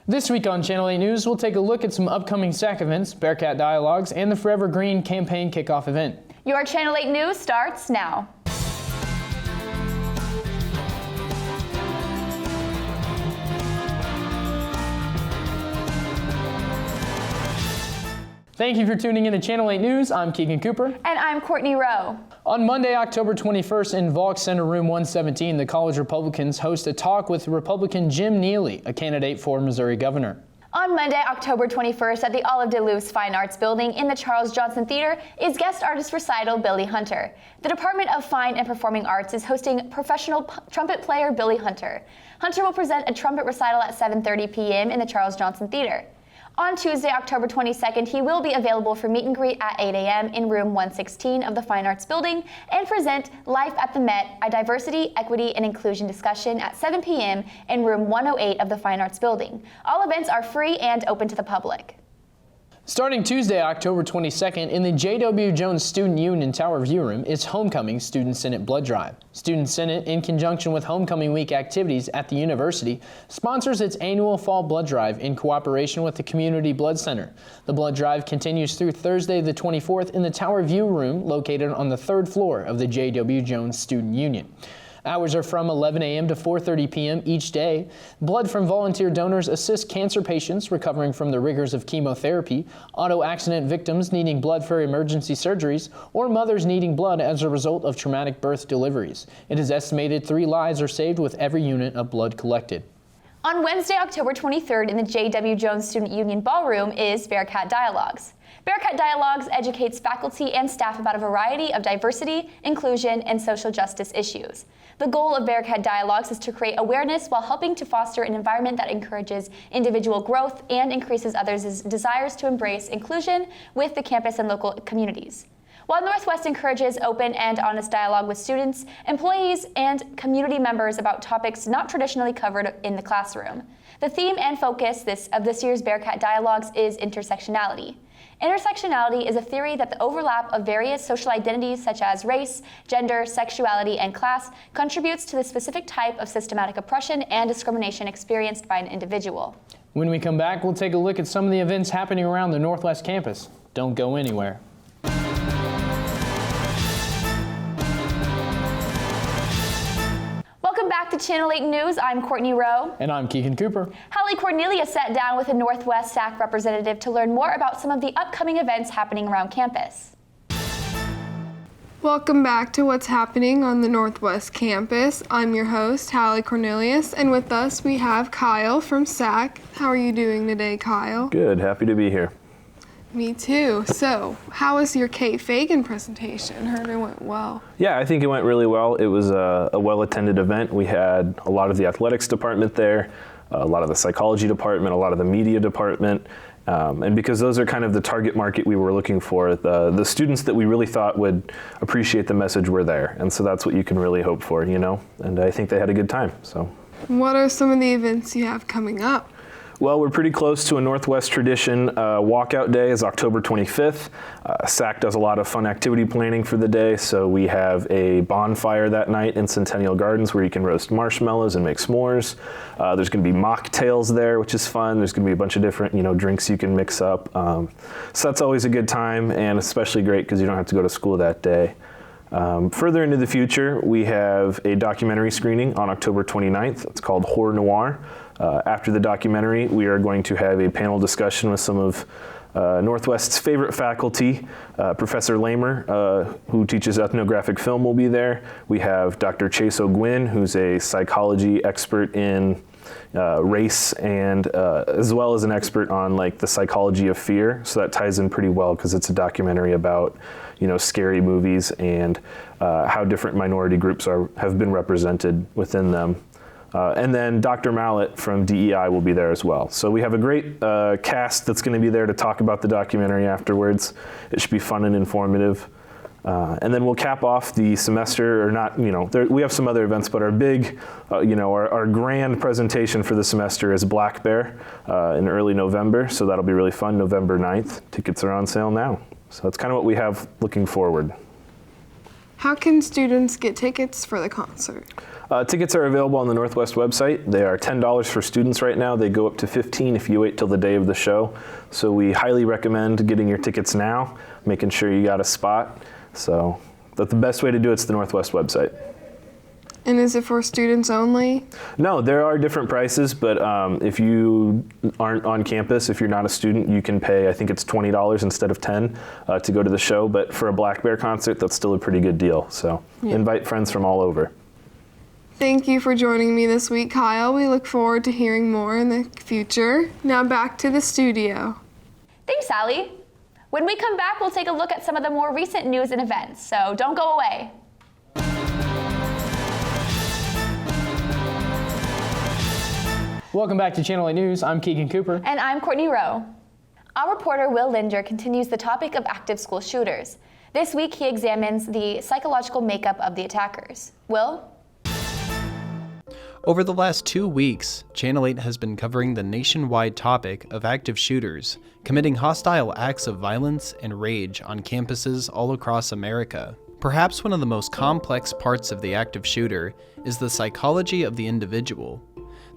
This week on Channel 8 News, we'll take a look at some upcoming SAC events, Bearcat Dialogues, and the Forever Green campaign kickoff event. Your Channel 8 News starts now. Thank you for tuning in to Channel 8 News. I'm Keegan Cooper. And I'm Courtney Rowe. On Monday, October 21st in Volk Center Room 117, the College Republicans host a talk with Republican Jim Neely, a candidate for Missouri governor. On Monday, October 21st at the Olive de Luce Fine Arts Building in the Charles Johnson Theater is guest artist recital Billy Hunter. The Department of Fine and Performing Arts is hosting professional trumpet player Billy Hunter. Hunter will present a trumpet recital at 7:30 p.m. in the Charles Johnson Theater. On Tuesday, October 22nd, he will be available for meet and greet at 8 a.m. in room 116 of the Fine Arts Building and present Life at the Met, a diversity, equity, and inclusion discussion at 7 p.m. in room 108 of the Fine Arts Building. All events are free and open to the public. Starting Tuesday, October 22nd, in the J.W. Jones Student Union Tower View Room is Homecoming Student Senate Blood Drive. Student Senate, in conjunction with Homecoming Week activities at the university, sponsors its annual Fall Blood Drive in cooperation with the Community Blood Center. The blood drive continues through Thursday the 24th in the Tower View Room located on the 3rd floor of the J.W. Jones Student Union. Hours are from 11 a.m. to 4:30 p.m. each day. Blood from volunteer donors assists cancer patients recovering from the rigors of chemotherapy, auto accident victims needing blood for emergency surgeries, or mothers needing blood as a result of traumatic birth deliveries. It is estimated 3 lives are saved with every unit of blood collected. On Wednesday, October 23rd in the J.W. Jones Student Union Ballroom is Bearcat Dialogues. Bearcat Dialogues educates faculty and staff about a variety of diversity, inclusion, and social justice issues. The goal of Bearcat Dialogues is to create awareness while helping to foster an environment that encourages individual growth and increases others' desires to embrace inclusion with the campus and local communities. While Northwest encourages open and honest dialogue with students, employees, and community members about topics not traditionally covered in the classroom. The theme and focus of this year's Bearcat Dialogues is intersectionality. Intersectionality is a theory that the overlap of various social identities such as race, gender, sexuality, and class contributes to the specific type of systematic oppression and discrimination experienced by an individual. When we come back, we'll take a look at some of the events happening around the Northwest campus. Don't go anywhere. Welcome back to Channel 8 News. I'm Courtney Rowe. And I'm Keegan Cooper. Hallie Cornelia sat down with a Northwest SAC representative to learn more about some of the upcoming events happening around campus. Welcome back to what's happening on the Northwest campus. I'm your host, Hallie Cornelius, and with us we have Kyle from SAC. How are you doing today, Kyle? Good, happy to be here. Me too. So, how was your Kate Fagan presentation? Heard it went well. Yeah, I think it went really well. It was a well-attended event. We had a lot of the athletics department there, a lot of the psychology department, a lot of the media department, and because those are kind of the target market we were looking for, the students that we really thought would appreciate the message were there, and so that's what you can really hope for, you know, and I think they had a good time. So, what are some of the events you have coming up? Well, we're pretty close to a Northwest tradition. Walkout Day is October 25th. SAC does a lot of fun activity planning for the day, so we have a bonfire that night in Centennial Gardens where you can roast marshmallows and make s'mores. There's going to be mocktails there, which is fun. There's going to be a bunch of different, drinks you can mix up. So that's always a good time, and especially great because you don't have to go to school that day. Further into the future, we have a documentary screening on October 29th. It's called Horror Noir. After the documentary, we are going to have a panel discussion with some of Northwest's favorite faculty. Professor Lamer, who teaches ethnographic film, will be there. We have Dr. Chase O'Gwyn, who's a psychology expert in race and as well as an expert on the psychology of fear. So that ties in pretty well because it's a documentary about scary movies and how different minority groups have been represented within them. And then Dr. Mallett from DEI will be there as well. So we have a great cast that's going to be there to talk about the documentary afterwards. It should be fun and informative. And then we'll cap off the semester, or not, we have some other events, but our big, our grand presentation for the semester is Black Bear in early November. So that'll be really fun, November 9th. Tickets are on sale now. So that's kind of what we have looking forward. How can students get tickets for the concert? Tickets are available on the Northwest website. They are $10 for students right now. They go up to $15 if you wait till the day of the show. So we highly recommend getting your tickets now, making sure you got a spot. So that's the best way to do it is the Northwest website. And is it for students only? No, there are different prices, but if you aren't on campus, if you're not a student, you can pay, I think it's $20 instead of $10 to go to the show. But for a Black Bear concert, that's still a pretty good deal. So invite friends from all over. Thank you for joining me this week, Kyle. We look forward to hearing more in the future. Now back to the studio. Thanks, Sally. When we come back, we'll take a look at some of the more recent news and events, so don't go away. Welcome back to Channel 8 News. I'm Keegan Cooper. And I'm Courtney Rowe. Our reporter Will Linder continues the topic of active school shooters. This week, he examines the psychological makeup of the attackers. Will? Over the last 2 weeks, Channel 8 has been covering the nationwide topic of active shooters committing hostile acts of violence and rage on campuses all across America. Perhaps one of the most complex parts of the active shooter is the psychology of the individual.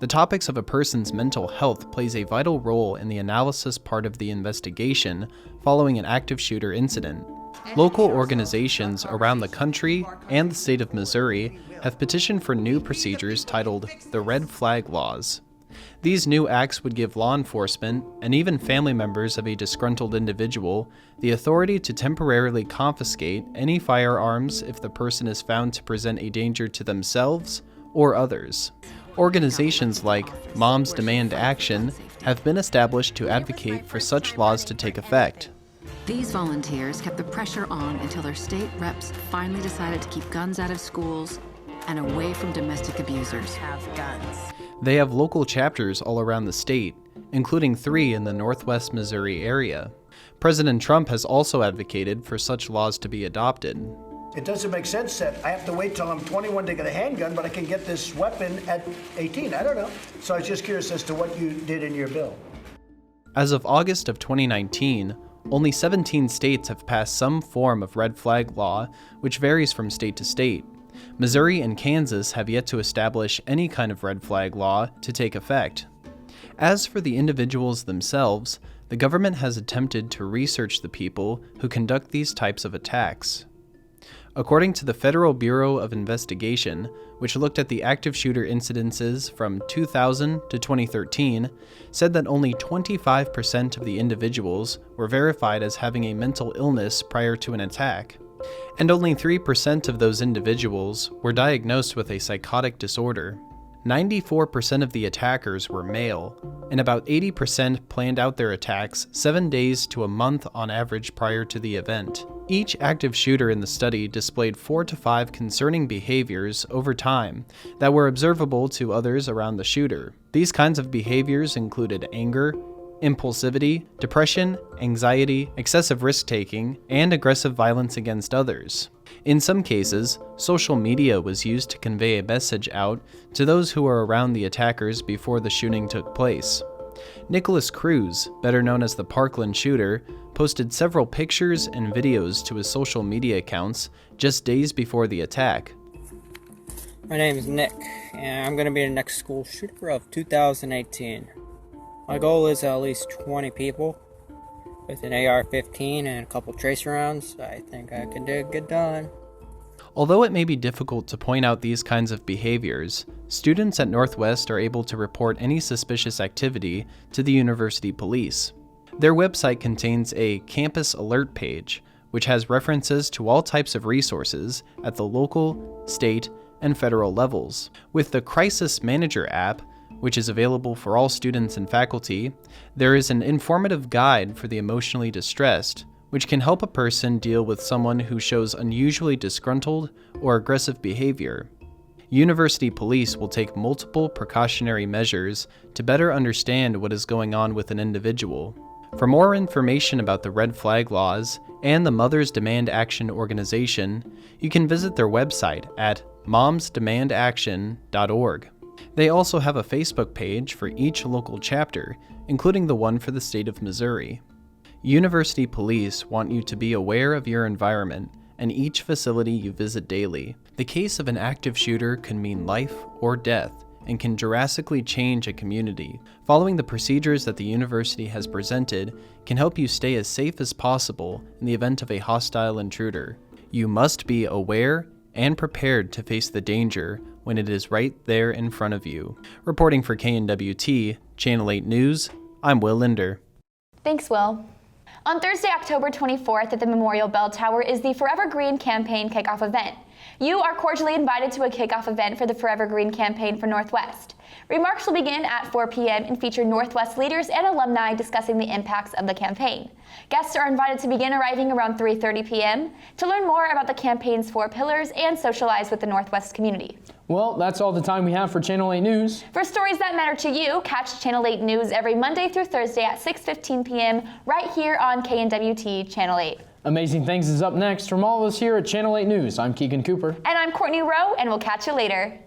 The topics of a person's mental health plays a vital role in the analysis part of the investigation following an active shooter incident. Local organizations around the country and the state of Missouri have petitioned for new procedures titled the Red Flag Laws. These new acts would give law enforcement, and even family members of a disgruntled individual, the authority to temporarily confiscate any firearms if the person is found to present a danger to themselves or others. Organizations like Moms Demand Action have been established to advocate for such laws to take effect. These volunteers kept the pressure on until their state reps finally decided to keep guns out of schools and away from domestic abusers. They have local chapters all around the state, including 3 in the Northwest Missouri area. President Trump has also advocated for such laws to be adopted. It doesn't make sense that I have to wait till I'm 21 to get a handgun, but I can get this weapon at 18. I don't know. So I was just curious as to what you did in your bill. As of August of 2019, only 17 states have passed some form of red flag law, which varies from state to state. Missouri and Kansas have yet to establish any kind of red flag law to take effect. As for the individuals themselves, the government has attempted to research the people who conduct these types of attacks. According to the Federal Bureau of Investigation, which looked at the active shooter incidences from 2000 to 2013, said that only 25% of the individuals were verified as having a mental illness prior to an attack, and only 3% of those individuals were diagnosed with a psychotic disorder. 94% of the attackers were male, and about 80% planned out their attacks 7 days to a month on average prior to the event. Each active shooter in the study displayed 4 to 5 concerning behaviors over time that were observable to others around the shooter. These kinds of behaviors included anger, impulsivity, depression, anxiety, excessive risk-taking, and aggressive violence against others. In some cases, social media was used to convey a message out to those who were around the attackers before the shooting took place. Nicholas Cruz, better known as the Parkland shooter, posted several pictures and videos to his social media accounts just days before the attack. My name is Nick, and I'm going to be the next school shooter of 2018. My goal is at least 20 people. With an AR-15 and a couple tracer rounds, I think I can get it done. Although it may be difficult to point out these kinds of behaviors, students at Northwest are able to report any suspicious activity to the university police. Their website contains a campus alert page, which has references to all types of resources at the local, state, and federal levels. With the Crisis Manager app, which is available for all students and faculty, there is an informative guide for the emotionally distressed, which can help a person deal with someone who shows unusually disgruntled or aggressive behavior. University police will take multiple precautionary measures to better understand what is going on with an individual. For more information about the red flag laws and the Mothers Demand Action organization, you can visit their website at momsdemandaction.org. They also have a Facebook page for each local chapter, including the one for the state of Missouri. University police want you to be aware of your environment and each facility you visit daily. The case of an active shooter can mean life or death and can drastically change a community. Following the procedures that the university has presented can help you stay as safe as possible in the event of a hostile intruder. You must be aware and prepared to face the danger when it is right there in front of you. Reporting for KNWT, Channel 8 News, I'm Will Linder. Thanks, Will. On Thursday, October 24th at the Memorial Bell Tower is the Forever Green campaign kickoff event. You are cordially invited to a kickoff event for the Forever Green campaign for Northwest. Remarks will begin at 4 p.m. and feature Northwest leaders and alumni discussing the impacts of the campaign. Guests are invited to begin arriving around 3:30 p.m. to learn more about the campaign's 4 pillars and socialize with the Northwest community. Well, that's all the time we have for Channel 8 News. For stories that matter to you, catch Channel 8 News every Monday through Thursday at 6:15 p.m. right here on KNWT Channel 8. Amazing Things is up next. From all of us here at Channel 8 News, I'm Keegan Cooper. And I'm Courtney Rowe, and we'll catch you later.